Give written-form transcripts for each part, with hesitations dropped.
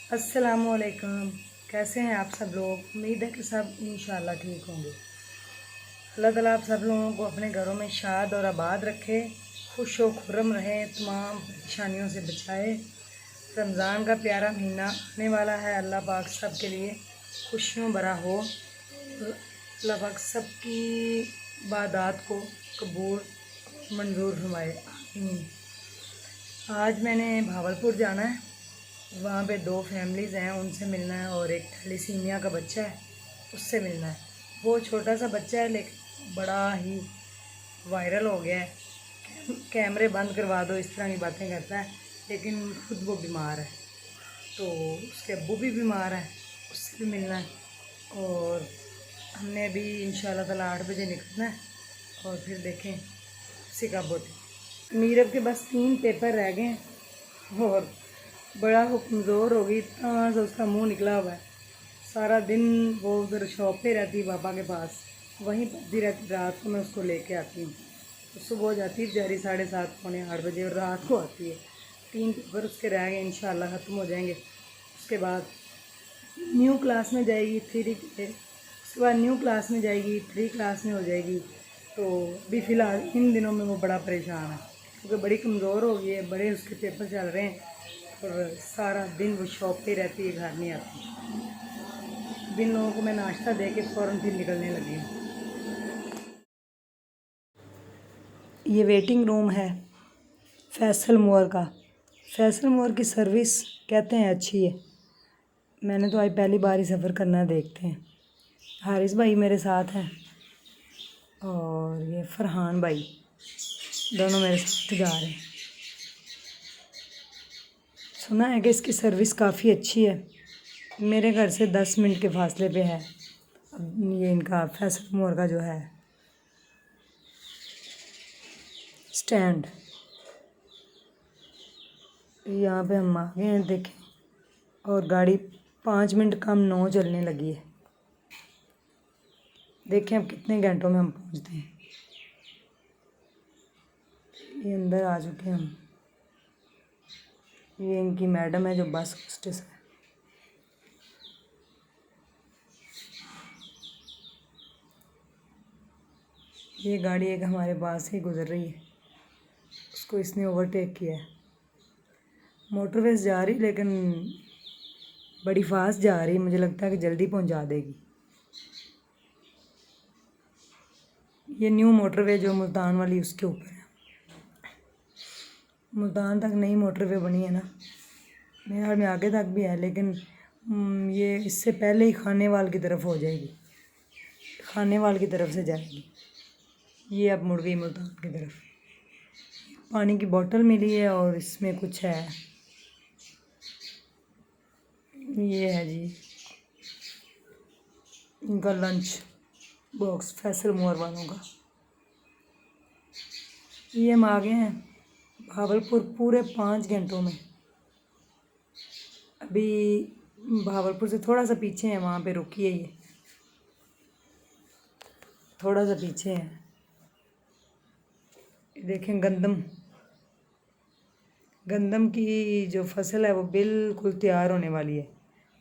अस्सलामुअलैकुम। कैसे हैं आप सब लोग? उम्मीद है कि सब इंशाल्लाह ठीक होंगे। अल्लाह ताला आप सब लोगों को अपने घरों में शाद और आबाद रखे, खुश व खुर्रम रहें, तमाम परेशानियों से बचाए। रमज़ान का प्यारा महीना आने वाला है, अल्लाह पाक सब के लिए खुशियों भरा हो। अल्लाह पाक सबकी इबादत को कबूल मंजूर फरमाए, आमीन। आज मैंने भावलपुर जाना है, वहाँ पे दो फैमिलीज़ हैं, उनसे मिलना है, और एक थैलीसीमिया का बच्चा है, उससे मिलना है। वो छोटा सा बच्चा है लेकिन बड़ा ही वायरल हो गया है। कैमरे बंद करवा दो इस तरह की बातें करता है, लेकिन खुद वो बीमार है, तो उसके अब्बू भी बीमार हैं, उससे भी मिलना है। और हमने अभी इंशाल्लाह ताला 8 बजे निकलना है, और फिर देखें उसी कब होती। मीरब के बस 3 पेपर रह गए हैं, और बड़ा वो कमज़ोर हो गई, इतना से उसका मुंह निकला हुआ है। सारा दिन वो उधर शॉप पे रहती है पापा के पास, वहीं पढ़ती रहती। रात को मैं उसको लेके आती हूँ, तो सुबह हो जाती है बेचारी 7:30 पौने 8 बजे, और रात को आती है। 3 पेपर उसके रह गए, इंशाल्लाह ख़त्म हो जाएंगे। उसके बाद न्यू क्लास में जाएगी 3 के, उसके बाद न्यू क्लास में जाएगी 3 क्लास में हो जाएगी। तो अभी फ़िलहाल इन दिनों में वो बड़ा परेशान है, क्योंकि बड़ी कमज़ोर हो गई है, बड़े उसके पेपर चल रहे हैं, और सारा दिन वो शॉप पे रहती है, घर नहीं आती। जिन लोगों को मैं नाश्ता दे के फ़ौरन फिर निकलने लगी हूँ। ये वेटिंग रूम है फैसल मोर का। फैसल मोर की सर्विस कहते हैं अच्छी है, मैंने तो आज पहली बार ही सफ़र करना है, देखते हैं। हारिस भाई मेरे साथ हैं, और ये फरहान भाई, दोनों मेरे साथ जा रहे हैं। सुना है कि इसकी सर्विस काफ़ी अच्छी है, मेरे घर से 10 मिनट के फासले पे है। अब ये इनका फैसल मोर का जो है स्टैंड, यहाँ पे हम आ गए हैं, देखें। और गाड़ी 5 मिनट कम 9 चलने लगी है। देखें अब कितने घंटों में हम पहुँचते हैं। ये अंदर आ चुके हैं हम। ये इनकी मैडम है जो बस होस्टेस है। ये गाड़ी एक हमारे पास ही गुजर रही है, उसको इसने ओवरटेक किया है। मोटरवे जा रही, लेकिन बड़ी फास्ट जा रही, मुझे लगता है कि जल्दी पहुंचा देगी। ये न्यू मोटरवे जो मुल्तान वाली, उसके ऊपर है। मुल्तान तक नई मोटरवे बनी है ना, मेरे ख्याल में आगे तक भी है, लेकिन ये इससे पहले ही खानेवाल की तरफ हो जाएगी, खानेवाल की तरफ से जाएगी। ये अब मुड़ गई मुल्तान की तरफ। पानी की बोतल मिली है, और इसमें कुछ है, ये है जी इनका लंच बॉक्स फैसल मोर वालों का। ये हम आ गए हैं भावलपुर पूरे 5 घंटों में। अभी भावलपुर से थोड़ा सा पीछे है, वहाँ पे रुकी है, ये थोड़ा सा पीछे है। देखें गंदम की जो फसल है वो बिल्कुल तैयार होने वाली है,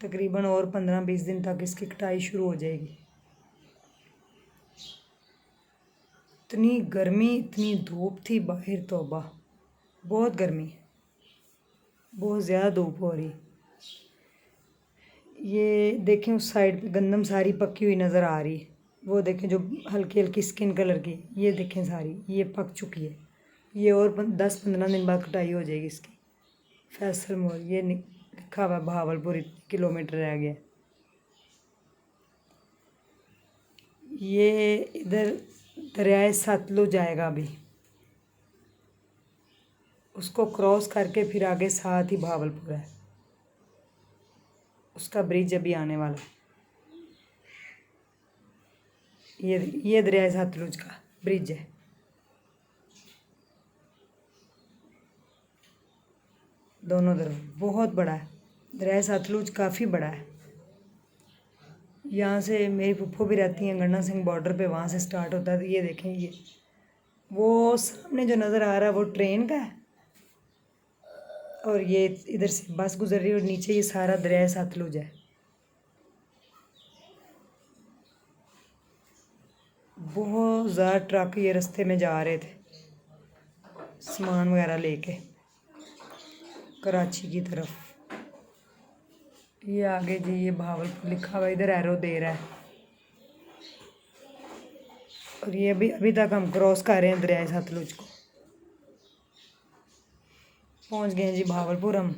तकरीबन और 15-20 दिन तक इसकी कटाई शुरू हो जाएगी। इतनी गर्मी, इतनी धूप थी बाहर, तौबा, बहुत गर्मी, बहुत ज़्यादा धूप हो रही। ये देखें उस साइड पे गंदम सारी पकी हुई नज़र आ रही है, वो देखें जो हल्की हल्की स्किन कलर की, ये देखें सारी ये पक चुकी है। ये और 10-15 दिन बाद कटाई हो जाएगी इसकी। फैसल मोर, ये लिखा हुआ भावलपुर, इतने किलोमीटर रह गया। ये इधर दरियाए सतलुज जाएगा, अभी उसको क्रॉस करके फिर आगे साथ ही भावलपुर है, उसका ब्रिज अभी आने वाला है। ये दरियाए सतलुज का ब्रिज है, दोनों तरफ बहुत बड़ा है। दरियाए सतलुज काफ़ी बड़ा है। यहाँ से मेरी फुफ्फो भी रहती हैं गन्ना सिंह बॉर्डर पे, वहाँ से स्टार्ट होता है। तो ये देखें, ये वो सामने जो नज़र आ रहा है वो ट्रेन का है, और ये इधर से बस गुजर रही है और नीचे ये सारा दरिया सतलुज है। बहुत ज़्यादा ट्रक ये रास्ते में जा रहे थे सामान वगैरह लेके कराची की तरफ। ये आगे जी ये भावलपुर लिखा हुआ इधर एरो दे रहा है। और ये अभी तक हम क्रॉस कर रहे हैं दरिया सतलुज को। पहुंच गए जी भावलपुर हम।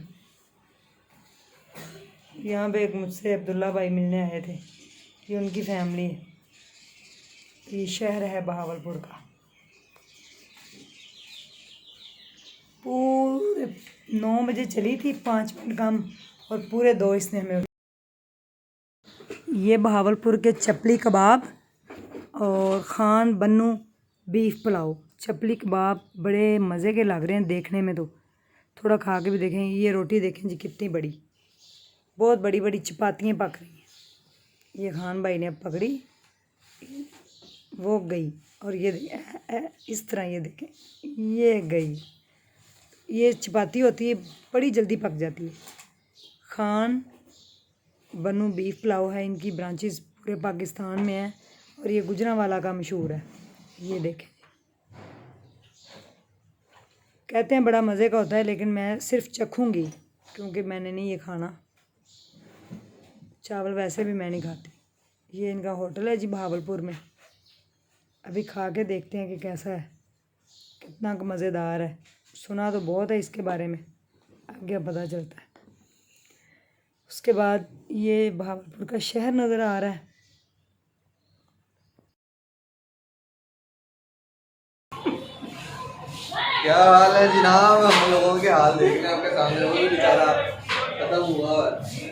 यहाँ पे एक मुझसे अब्दुल्ला भाई मिलने आए थे, ये उनकी फैमिली है। ये शहर है भावलपुर का। पूरे 9 बजे चली थी, 5 मिनट कम और पूरे 2 इसने हमें। ये भावलपुर के चपली कबाब और खान बन्नू बीफ पुलाव। चपली कबाब बड़े मज़े के लग रहे हैं देखने में, तो थोड़ा खा के भी देखें। ये रोटी देखें जी कितनी बड़ी, बहुत बड़ी बड़ी चपातियाँ पक रही हैं। ये खान भाई ने अब पकड़ी, वो गई। और ये इस तरह ये देखें, ये गई। ये चपाती होती है, बड़ी जल्दी पक जाती है। खान बन्नू बीफ पुलाव है, इनकी ब्रांचेस पूरे पाकिस्तान में है और ये गुजरांवाला का मशहूर है। ये देखें, कहते हैं बड़ा मज़े का होता है, लेकिन मैं सिर्फ चखूँगी क्योंकि मैंने नहीं ये खाना। चावल वैसे भी मैं नहीं खाती। ये इनका होटल है जी भावलपुर में। अभी खा के देखते हैं कि कैसा है, कितना मज़ेदार है। सुना तो बहुत है इसके बारे में, आगे पता चलता है। उसके बाद ये भावलपुर का शहर नज़र आ रहा है। क्या हाल है जनाब? हम लोगों के हाल देख रहे हैं आपके सामने। वो भी बेचारा खत्म हुआ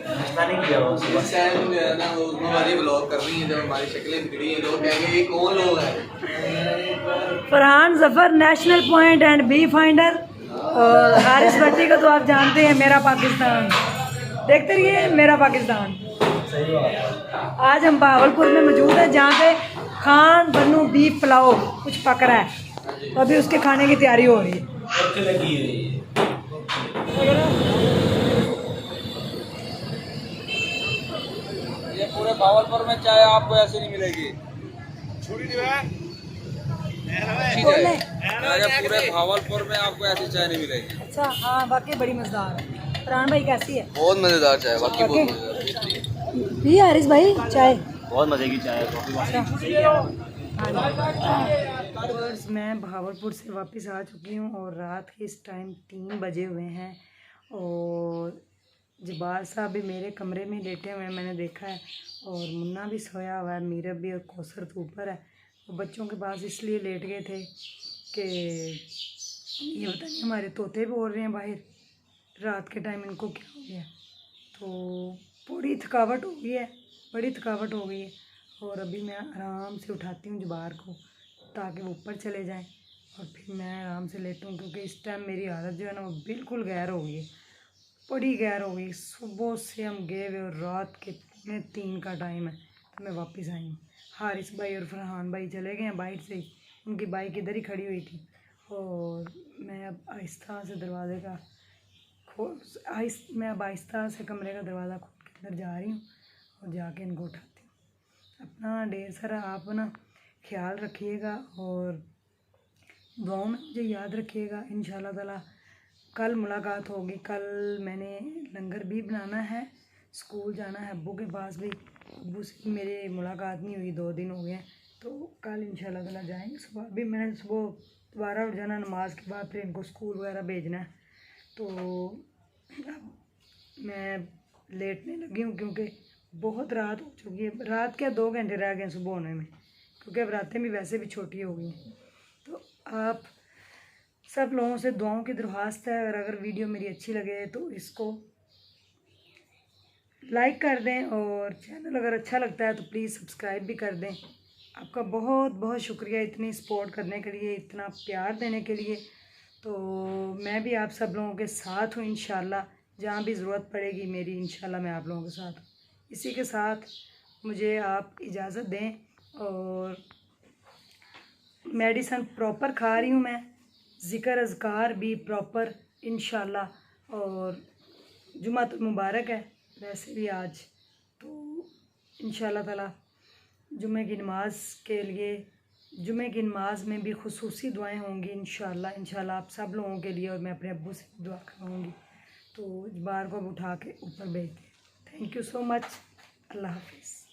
नाश्ता नहीं किया वो सुबह से ना, वो हमारी ब्लॉग कर रही हैं जब हमारी शक्लें बिगड़ी हैं। लोग कहेंगे ये कौन लोग हैं? Farhan Zafar national point and बी फाइंडर और हारिस भट्टी को तो आप जानते हैं, मेरा पाकिस्तान। देखते रहिए मेरा पाकिस्तान। सही बात। आज हम भावलपुर में मौजूद हैं जहाँ पे खान बन्नू बीफ पुलाव कुछ पक रहा है, तो अभी उसके खाने की तैयारी हो रही है। ये पूरे भावलपुर में चाय आपको ऐसी नहीं मिलेगी। पूरे भावलपुर में आपको ऐसी चाय नहीं मिलेगी। अच्छा हाँ, वाकई बड़ी मजेदार है। फरहान भाई कैसी है? बहुत मजेदार चाय, बाकी बहुत मजेदार। भी हारिस भाई चाय बहुत मजे की चाय है। मैं भावलपुर से वापस आ चुकी हूँ और रात के इस टाइम 3 बजे हुए हैं और जबार साहब भी मेरे कमरे में लेटे हुए हैं, मैंने देखा है। और मुन्ना भी सोया हुआ है, मीरब भी, और कौसर तो ऊपर है। वो बच्चों के पास इसलिए लेट गए थे कि ये पता नहीं हमारे तोते बोल रहे हैं बाहर रात के टाइम, इनको क्या हो गया। तो बड़ी थकावट हो गई है, बड़ी थकावट हो गई है। और अभी मैं आराम से उठाती हूँ जबार को ताकि वो ऊपर चले जाएं और फिर मैं आराम से लेटूँ, क्योंकि इस टाइम मेरी हालत जो है ना वो बिल्कुल गैर हो गई है, बड़ी गैर हो गई। सुबह से हम गए हुए और रात के 3 का टाइम है तो मैं वापस आई हूँ। हारिस भाई और फरहान भाई चले गए हैं बाइक से ही, उनकी बाइक इधर ही खड़ी हुई थी। और मैं अब आहिस्ता से दरवाजे का मैं अब आहिस्ता से कमरे का दरवाज़ा खोल के अंदर जा रही हूँ और जाके इनको उठाती हूँ। अपना ढेर सारा आप ना ख्याल रखिएगा और दुआओं में मुझे याद रखिएगा। इंशाल्लाह ताला कल मुलाकात होगी। कल मैंने लंगर भी बनाना है, स्कूल जाना है अब्बू के पास भी। अब्बू से मेरी मुलाकात नहीं हुई, 2 दिन हो गए हैं, तो कल इंशाल्लाह ताला जाएंगे। सुबह भी मैंने सुबह दोबारा उठ जाना, नमाज के बाद फिर इनको स्कूल वगैरह भेजना है। तो अब मैं लेटने लगी हूँ क्योंकि बहुत रात हो चुकी है। रात क्या 2 घंटे रह गए सुबह होने में, क्योंकि अब रातें भी वैसे भी छोटी हो गई हैं। तो आप सब लोगों से दुआओं की दरख्वास्त है, अगर वीडियो मेरी अच्छी लगे तो इसको लाइक कर दें और चैनल अगर अच्छा लगता है तो प्लीज़ सब्सक्राइब भी कर दें। आपका बहुत बहुत शुक्रिया इतनी सपोर्ट करने के लिए, इतना प्यार देने के लिए। तो मैं भी आप सब लोगों के साथ हूँ इंशाल्लाह, जहाँ भी ज़रूरत पड़ेगी मेरी इंशाल्लाह मैं आप लोगों के साथ हूँ। इसी के साथ मुझे आप इजाज़त दें और मेडिसन प्रॉपर खा रही हूँ मैं, ज़िक्र अज़कार भी प्रॉपर इंशाल्लाह। और जुमा तो मुबारक है वैसे भी आज, तो इंशाल्लाह ताला जुमे की नमाज के लिए, जुमे की नमाज में भी खुसूसी दुआएं होंगी इंशाल्लाह आप सब लोगों के लिए, और मैं अपने अब्बू से दुआ करवाऊँगी। तो बार को उठा के ऊपर भेज दें। Thank you so much. अल्लाह हाफिज़।